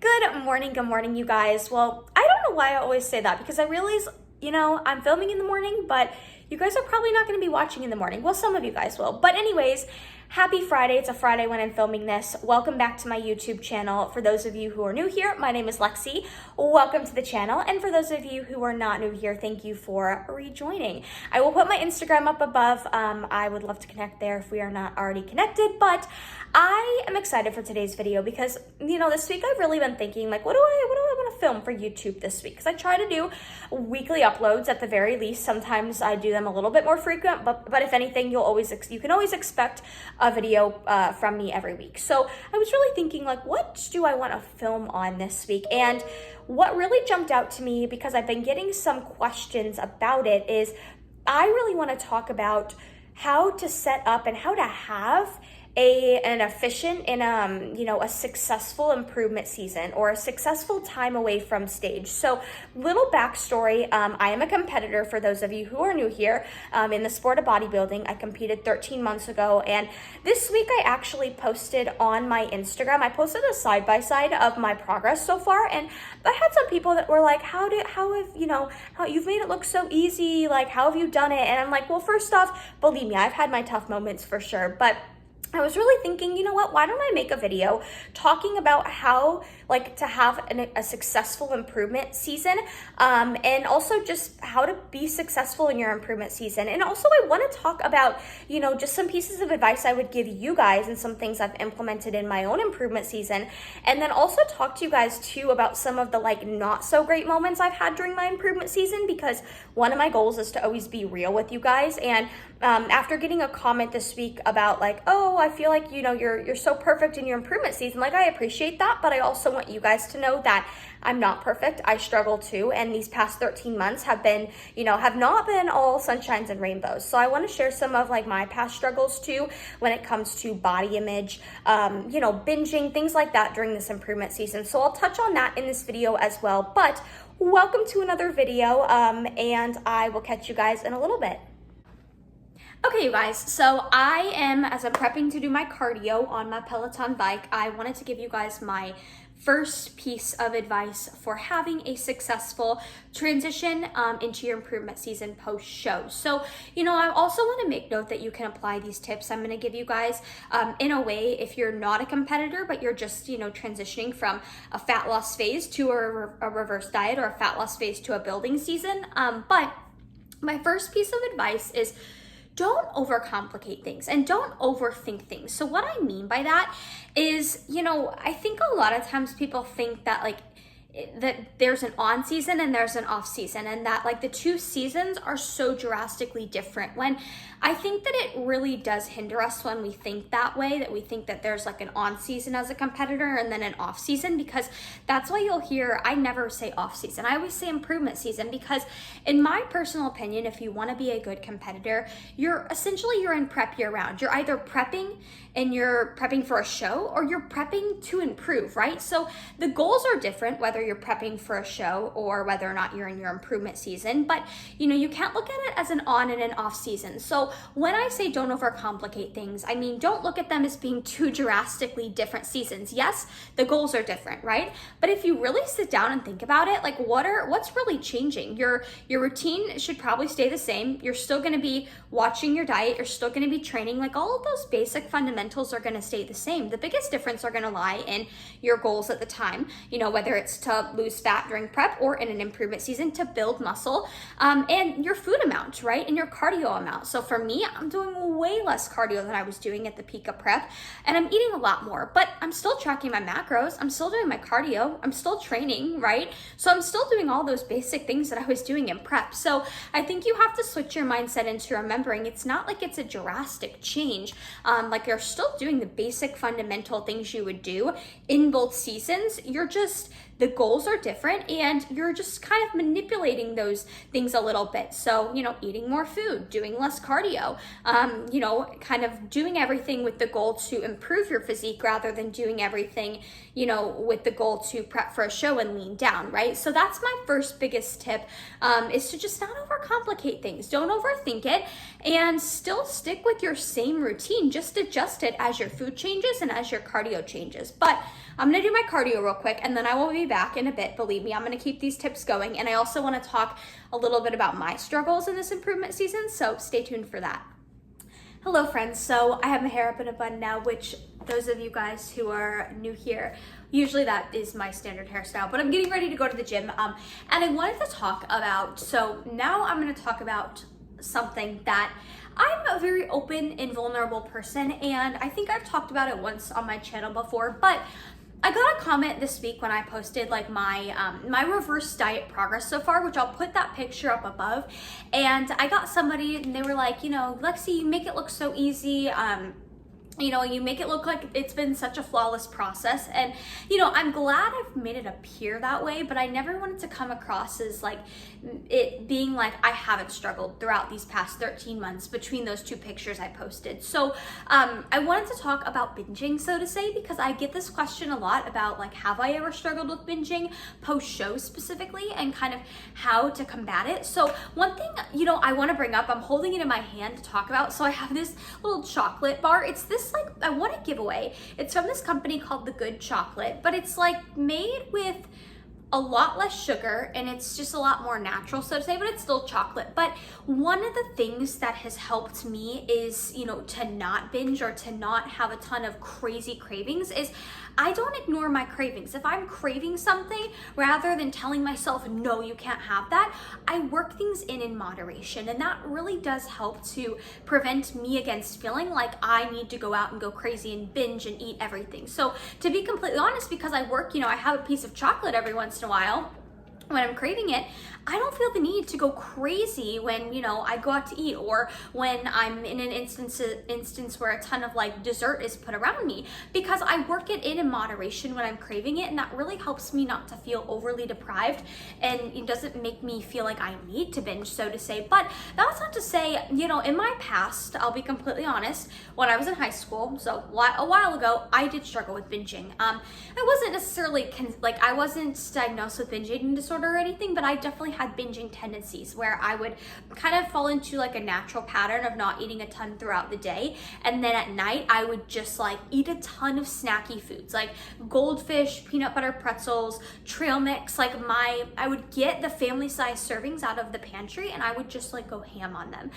Good morning, you guys. Well, I don't know why I always say that because I realize, I'm filming in the morning, but you guys are probably not going to be watching in the morning. Well, some of you guys will. But anyways, happy Friday. It's a Friday when I'm filming this. Welcome back to my YouTube channel. For those of you who are new here, my name is Lexi. Welcome to the channel. And for those of you who are not new here, thank you for rejoining. I will put my Instagram up above. I would love to connect there if we are not already connected. But I am excited for today's video because, this week I've really been thinking, like, what do I want to film for YouTube this week? Because I try to do weekly uploads at the very least. Sometimes I do them a little bit more frequent, but if anything, you can always expect a video from me every week. So I was really thinking, like, what do I want to film on this week? And what really jumped out to me, because I've been getting some questions about it, is I really want to talk about how to set up and how to have an efficient and a successful improvement season or a successful time away from stage. So little backstory, I am a competitor for those of you who are new here in the sport of bodybuilding. I competed 13 months ago, and this week I actually posted on my Instagram, I posted a side-by-side of my progress so far, and I had some people that were like, how you've made it look so easy, like how have you done it? And I'm like, well, first off, believe me, I've had my tough moments for sure, but I was really thinking, why don't I make a video talking about how, to have a successful improvement season, and also just how to be successful in your improvement season. And also I want to talk about, just some pieces of advice I would give you guys and some things I've implemented in my own improvement season. And then also talk to you guys too about some of the not so great moments I've had during my improvement season, because one of my goals is to always be real with you guys. And after getting a comment this week about I feel like, you're so perfect in your improvement season. I appreciate that, but I also want you guys to know that I'm not perfect. I struggle too. And these past 13 months have been, have not been all sunshines and rainbows. So I want to share some of my past struggles too, when it comes to body image, binging, things like that during this improvement season. So I'll touch on that in this video as well, but welcome to another video. And I will catch you guys in a little bit. Okay, you guys, so as I'm prepping to do my cardio on my Peloton bike, I wanted to give you guys my first piece of advice for having a successful transition into your improvement season post-show. So, I also want to make note that you can apply these tips I'm going to give you guys in a way if you're not a competitor, but you're just, transitioning from a fat loss phase to a reverse diet or a fat loss phase to a building season. But my first piece of advice is don't overcomplicate things and don't overthink things. So what I mean by that is, I think a lot of times people think that that there's an on season and there's an off season, and that the two seasons are so drastically different, when I think that it really does hinder us when we think that way, that we think that there's an on season as a competitor and then an off season, because that's why you'll hear, I never say off season, I always say improvement season, because in my personal opinion, if you want to be a good competitor, you're in prep year round. You're either prepping and you're prepping for a show, or you're prepping to improve, right? So the goals are different, whether you're prepping for a show or whether or not you're in your improvement season, but you can't look at it as an on and an off season. So when I say don't overcomplicate things, I mean, don't look at them as being two drastically different seasons. Yes, the goals are different, right? But if you really sit down and think about it, what's really changing? Your routine should probably stay the same. You're still going to be watching your diet. You're still going to be training. All of those basic fundamentals are going to stay the same. The biggest difference are going to lie in your goals at the time, whether it's to lose fat during prep or in an improvement season to build muscle, and your food amount, right? And your cardio amount. So for me, I'm doing way less cardio than I was doing at the peak of prep, and I'm eating a lot more, but I'm still tracking my macros. I'm still doing my cardio. I'm still training, right? So I'm still doing all those basic things that I was doing in prep. So I think you have to switch your mindset into remembering it's not like it's a drastic change. You're still doing the basic fundamental things you would do in both seasons. The goals are different, and you're just kind of manipulating those things a little bit. So, eating more food, doing less cardio, kind of doing everything with the goal to improve your physique rather than doing everything, with the goal to prep for a show and lean down, right? So that's my first biggest tip, is to just not overcomplicate things. Don't overthink it, and still stick with your same routine. Just adjust it as your food changes and as your cardio changes. But I'm gonna do my cardio real quick and then I will be back in a bit. Believe me, I'm gonna keep these tips going. And I also wanna talk a little bit about my struggles in this improvement season, so stay tuned for that. Hello friends, so I have my hair up in a bun now, which those of you guys who are new here, usually that is my standard hairstyle, but I'm getting ready to go to the gym. And I wanted to talk about, so now I'm gonna talk about something that I'm a very open and vulnerable person, and I think I've talked about it once on my channel before, but I got a comment this week when I posted like my my reverse diet progress so far, which I'll put that picture up above. And I got somebody and they were like, you know, Lexi, you make it look so easy. You know, you make it look like it's been such a flawless process. And, you know, I'm glad I've made it appear that way, but I never wanted to come across as like it being like I haven't struggled throughout these past 13 months between those two pictures I posted. So I wanted to talk about binging, so to say, because I get this question a lot about like, have I ever struggled with binging post-show specifically, and kind of how to combat it. So one thing, you know, I want to bring up, I'm holding it in my hand to talk about. So I have this little chocolate bar. It's this like, I want to give away. It's from this company called The Good Chocolate, but it's like made with a lot less sugar and it's just a lot more natural, so to say, but it's still chocolate. But one of the things that has helped me is, you know, to not binge or to not have a ton of crazy cravings is I don't ignore my cravings. If I'm craving something, rather than telling myself, no, you can't have that, I work things in moderation. And that really does help to prevent me against feeling like I need to go out and go crazy and binge and eat everything. So to be completely honest, because I work, you know, I have a piece of chocolate every once in a while when I'm craving it, I don't feel the need to go crazy when, you know, I go out to eat, or when I'm in an instance where a ton of like dessert is put around me, because I work it in moderation when I'm craving it, and that really helps me not to feel overly deprived, and it doesn't make me feel like I need to binge, so to say. But that's not to say, you know, in my past, I'll be completely honest, when I was in high school, so a while ago, I did struggle with binging. I wasn't necessarily, I wasn't diagnosed with binge eating disorder or anything, but I definitely had binging tendencies where I would kind of fall into like a natural pattern of not eating a ton throughout the day, and then at night I would just like eat a ton of snacky foods like goldfish, peanut butter pretzels, trail mix. Like I would get the family size servings out of the pantry and I would just like go ham on them.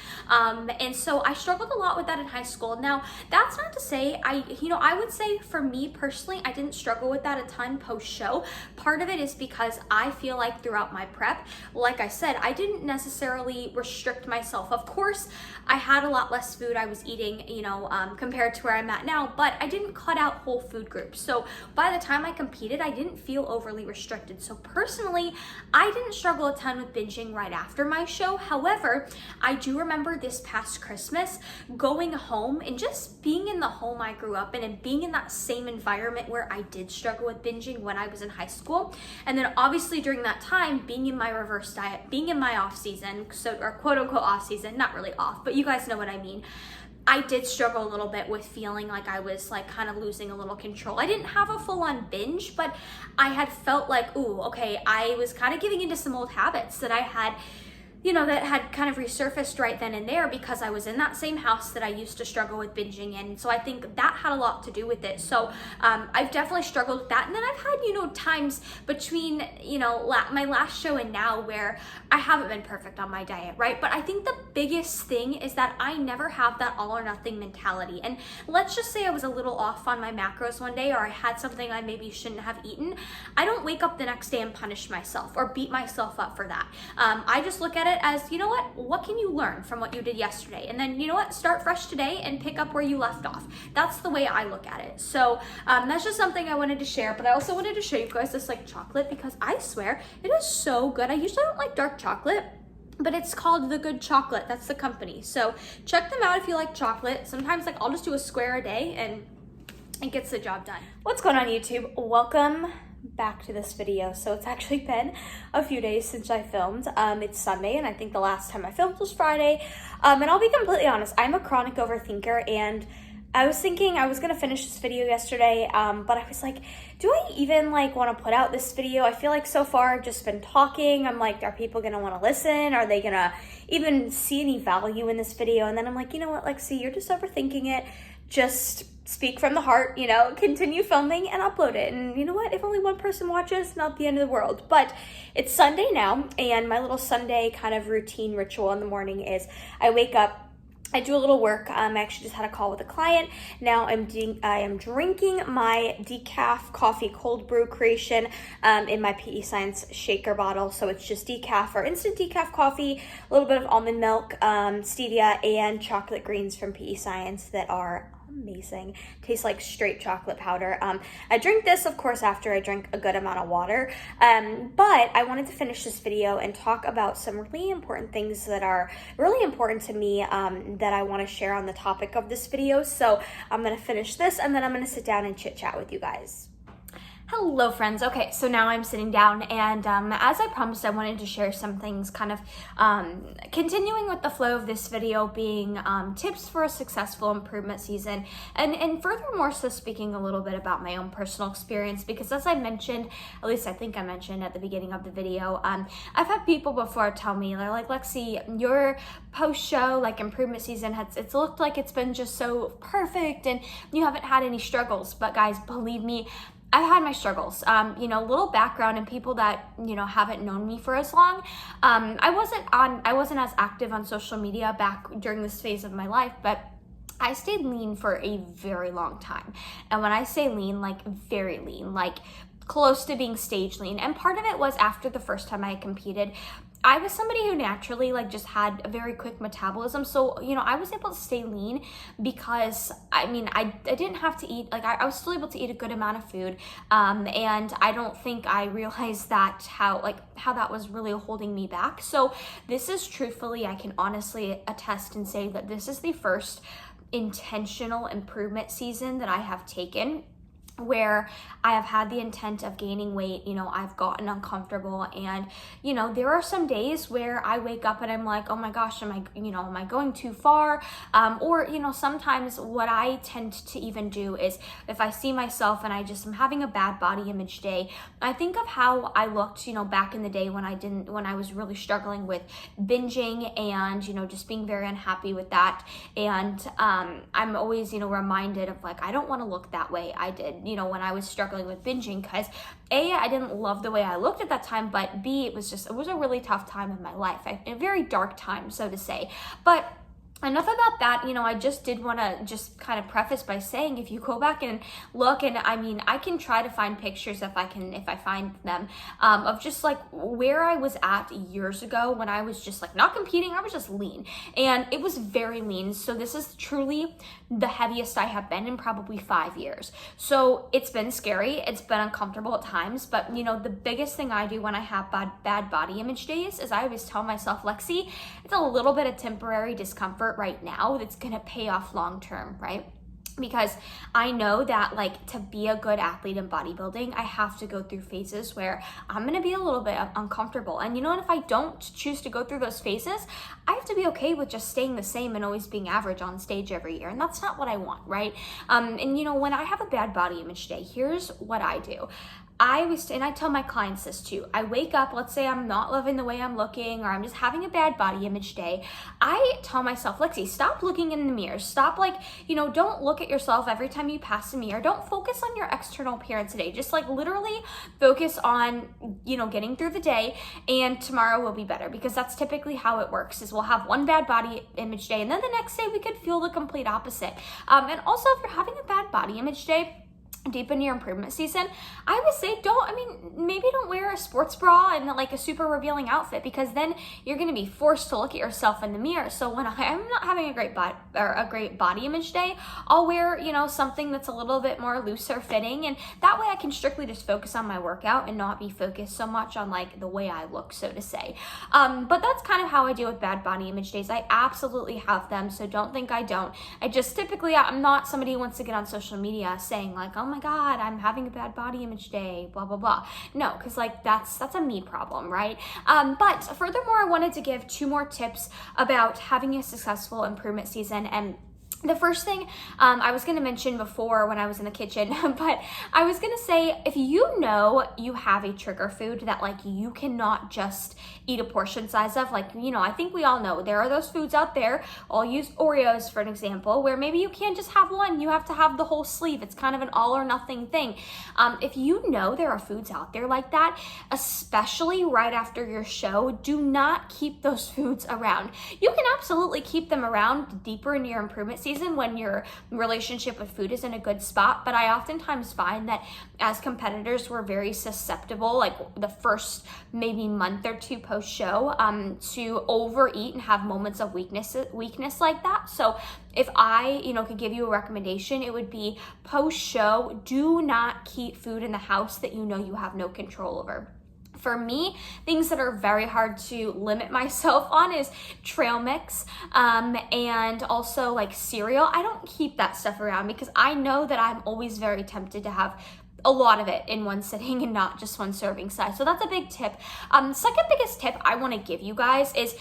And so I struggled a lot with that in high school. Now that's not to say I would say for me personally, I didn't struggle with that a ton post show. Part of it is because I feel like throughout my prep, like I said, I didn't necessarily restrict myself. Of course, I had a lot less food I was eating, you know, compared to where I'm at now, but I didn't cut out whole food groups. So by the time I competed, I didn't feel overly restricted. So personally, I didn't struggle a ton with binging right after my show. However, I do remember this past Christmas going home and just being in the home I grew up in and being in that same environment where I did struggle with binging when I was in high school. And then obviously during that time, being in my reverse diet, being in my off season, or quote unquote off season, not really off, but you guys know what I mean. I did struggle a little bit with feeling like I was like kind of losing a little control. I didn't have a full on binge, but I had felt like, ooh, okay, I was kind of giving into some old habits that I had, you know, that had kind of resurfaced right then and there because I was in that same house that I used to struggle with binging in. So I think that had a lot to do with it. So I've definitely struggled with that. And then I've had, you know, times between, you know, my last show and now where I haven't been perfect on my diet, right? But I think the biggest thing is that I never have that all or nothing mentality. And let's just say I was a little off on my macros one day, or I had something I maybe shouldn't have eaten. I don't wake up the next day and punish myself or beat myself up for that. I just look at it as, you know what can you learn from what you did yesterday? And then, you know what, start fresh today and pick up where you left off. That's the way I look at it. So that's just something I wanted to share, but I also wanted to show you guys this like chocolate because I swear it is so good. I usually don't like dark chocolate, but it's called The Good Chocolate. That's the company. So check them out if you like chocolate. Sometimes like I'll just do a square a day and it gets the job done. What's going on, YouTube? Welcome back to this video. So it's actually been a few days since I filmed. It's Sunday, and I think the last time I filmed was Friday. And I'll be completely honest, I'm a chronic overthinker, and I was thinking I was gonna finish this video yesterday, but I was like, do I even like want to put out this video? I feel like so far I've just been talking. I'm like, are people gonna want to listen? Are they gonna even see any value in this video? And then I'm like, you know what, Lexi, you're just overthinking it. just speak from the heart, you know, continue filming and upload it. And you know what? If only one person watches, not the end of the world. But it's Sunday now, and my little Sunday kind of routine ritual in the morning is I wake up, I do a little work. I actually just had a call with a client. Now I am drinking my decaf coffee cold brew creation in my PEScience shaker bottle. So it's just decaf or instant decaf coffee, a little bit of almond milk, stevia, and chocolate greens from PEScience that are amazing. Tastes like straight chocolate powder. I drink this, of course, after I drink a good amount of water. But I wanted to finish this video and talk about some really important things that are really important to me that I want to share on the topic of this video. So I'm going to finish this and then I'm going to sit down and chit chat with you guys. Hello friends. Okay, so now I'm sitting down and as I promised, I wanted to share some things kind of continuing with the flow of this video being tips for a successful improvement season and furthermore so speaking a little bit about my own personal experience because as I mentioned, at least I think I mentioned at the beginning of the video, I've had people before tell me, they're like, Lexi, your post-show like improvement season it's looked like it's been just so perfect and you haven't had any struggles. But guys, believe me, I've had my struggles. You know, little background and people that, you know, haven't known me for as long. I wasn't as active on social media back during this phase of my life, but I stayed lean for a very long time. And when I say lean, like very lean, like close to being stage lean. And part of it was after the first time I competed, I was somebody who naturally like just had a very quick metabolism. So, you know, I was able to stay lean because I mean, I didn't have to eat, like I was still able to eat a good amount of food. And I don't think I realized that how that was really holding me back. So this is truthfully, I can honestly attest and say that this is the first intentional improvement season that I have taken where I have had the intent of gaining weight. You know, I've gotten uncomfortable and, you know, there are some days where I wake up and I'm like, oh my gosh, am I going too far? Or, you know, sometimes what I tend to even do is if I see myself and I'm having a bad body image day, I think of how I looked, you know, back in the day when I was really struggling with binging and, you know, just being very unhappy with that. And I'm always, you know, reminded of like, I don't want to look that way I did, you know, when I was struggling with binging because A, I didn't love the way I looked at that time, but B, it was a really tough time in my life, a very dark time, so to say. But enough about that. You know, I just did want to just kind of preface by saying if you go back and look, and I mean, I can try to find pictures if I find them, of just like where I was at years ago when I was just like not competing, I was just lean and it was very lean. So this is truly the heaviest I have been in probably 5 years. So it's been scary. It's been uncomfortable at times, but you know, the biggest thing I do when I have bad body image days is I always tell myself, Lexi, it's a little bit of temporary discomfort right now that's gonna pay off long term, right? Because I know that like to be a good athlete in bodybuilding, I have to go through phases where I'm gonna be a little bit uncomfortable. And you know, and if I don't choose to go through those phases, I have to be okay with just staying the same and always being average on stage every year. And that's not what I want, right? And you know, when I have a bad body image day, here's what I do. And I tell my clients this too. I wake up, let's say I'm not loving the way I'm looking or I'm just having a bad body image day. I tell myself, Lexi, stop looking in the mirror. Stop don't look at yourself every time you pass a mirror. Don't focus on your external appearance today. Just like literally focus on, you know, getting through the day and tomorrow will be better because that's typically how it works is we'll have one bad body image day and then the next day we could feel the complete opposite. And also if you're having a bad body image day, deep into your improvement season, I would say maybe don't wear a sports bra and like a super revealing outfit because then you're going to be forced to look at yourself in the mirror. So when I'm not having a great body image day, I'll wear, you know, something that's a little bit more looser fitting and that way I can strictly just focus on my workout and not be focused so much on like the way I look, so to say. But that's kind of how I deal with bad body image days. I absolutely have them, so don't think I don't. I just typically, I'm not somebody who wants to get on social media saying like, oh my God, I'm having a bad body image day, blah, blah, blah. No, because like that's a me problem, right? But furthermore, I wanted to give 2 more tips about having a successful improvement season. And The first thing I was gonna mention before when I was in the kitchen, but I was gonna say, if you know you have a trigger food that like you cannot just eat a portion size of, like, you know, I think we all know there are those foods out there, I'll use Oreos for an example, where maybe you can't just have one, you have to have the whole sleeve. It's kind of an all or nothing thing. If you know there are foods out there like that, especially right after your show, do not keep those foods around. You can absolutely keep them around deeper into your improvement season when your relationship with food is in a good spot, but I oftentimes find that as competitors, we're very susceptible, like the first maybe month or two post-show, to overeat and have moments of weakness like that. So if I, you know, could give you a recommendation, it would be post-show, do not keep food in the house that you know you have no control over. For me, things that are very hard to limit myself on is trail mix, and also like cereal. I don't keep that stuff around because I know that I'm always very tempted to have a lot of it in one sitting and not just one serving size. So that's a big tip. Second biggest tip I want to give you guys is,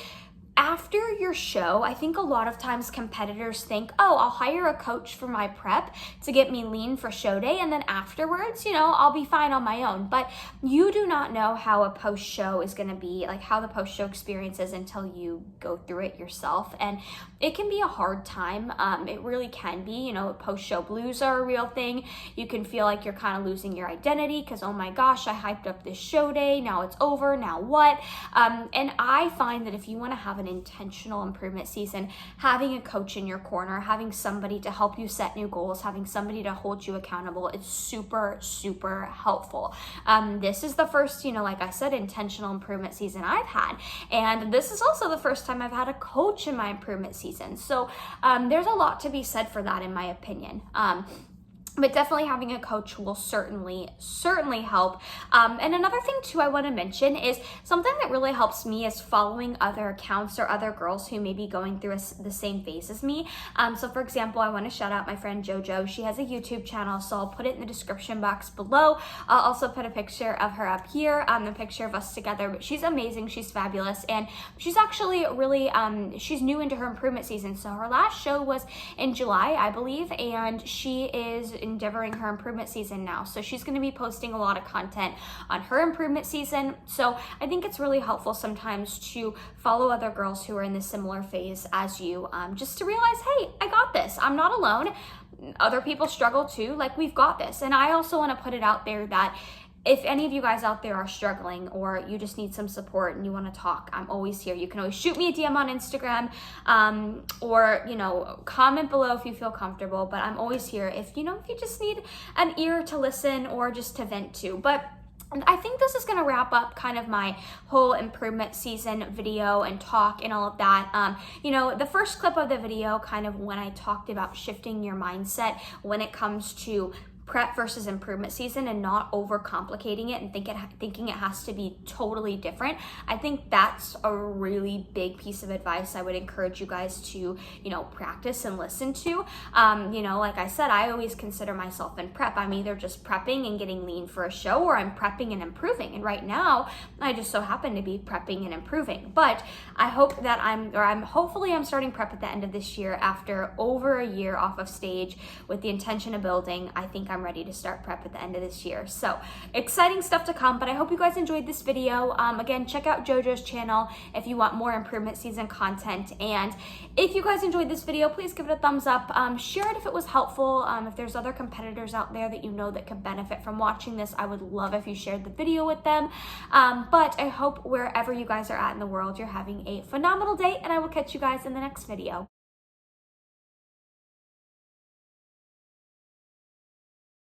after your show, I think a lot of times competitors think, oh, I'll hire a coach for my prep to get me lean for show day, and then afterwards, you know, I'll be fine on my own. But you do not know how a post-show is gonna be, like how the post-show experience is, until you go through it yourself. And it can be a hard time. It really can be. You know, post-show blues are a real thing. You can feel like you're kind of losing your identity because, oh my gosh, I hyped up this show day, now it's over, now what? And I find that if you wanna have an intentional improvement season, having a coach in your corner, having somebody to help you set new goals, having somebody to hold you accountable, it's super, super helpful. This is the first, you know, like I said, intentional improvement season I've had. And this is also the first time I've had a coach in my improvement season. So there's a lot to be said for that, in my opinion. But definitely having a coach will certainly help. And another thing too I want to mention is something that really helps me is following other accounts or other girls who may be going through the same phase as me. So for example, I want to shout out my friend JoJo. She has a YouTube channel, so I'll put it in the description box below. I'll also put a picture of her up here, a picture of us together. But she's amazing, she's fabulous, and she's actually really, she's new into her improvement season. So her last show was in July, I believe, and she is endeavoring her improvement season now. So she's going to be posting a lot of content on her improvement season. So I think it's really helpful sometimes to follow other girls who are in the similar phase as you, just to realize, hey, I got this. I'm not alone. Other people struggle too. Like, we've got this. And I also want to put it out there that if any of you guys out there are struggling or you just need some support and you want to talk, I'm always here. You can always shoot me a DM on Instagram, or, you know, comment below if you feel comfortable, but I'm always here if, you know, if you just need an ear to listen or just to vent to. But I think this is going to wrap up kind of my whole improvement season video and talk and all of that. You know, the first clip of the video, kind of when I talked about shifting your mindset when it comes to prep versus improvement season and not overcomplicating it and thinking it has to be totally different. I think that's a really big piece of advice I would encourage you guys to, you know, practice and listen to. You know, like I said, I always consider myself in prep. I'm either just prepping and getting lean for a show, or I'm prepping and improving. And right now, I just so happen to be prepping and improving. But I hope that hopefully I'm starting prep at the end of this year after over a year off of stage with the intention of building. I think I'm ready to start prep at the end of this year. So exciting stuff to come, but I hope you guys enjoyed this video. Again, check out JoJo's channel if you want more improvement season content. And if you guys enjoyed this video, please give it a thumbs up. Share it if it was helpful. If there's other competitors out there that you know that could benefit from watching this, I would love if you shared the video with them. But I hope wherever you guys are at in the world, you're having a phenomenal day, and I will catch you guys in the next video.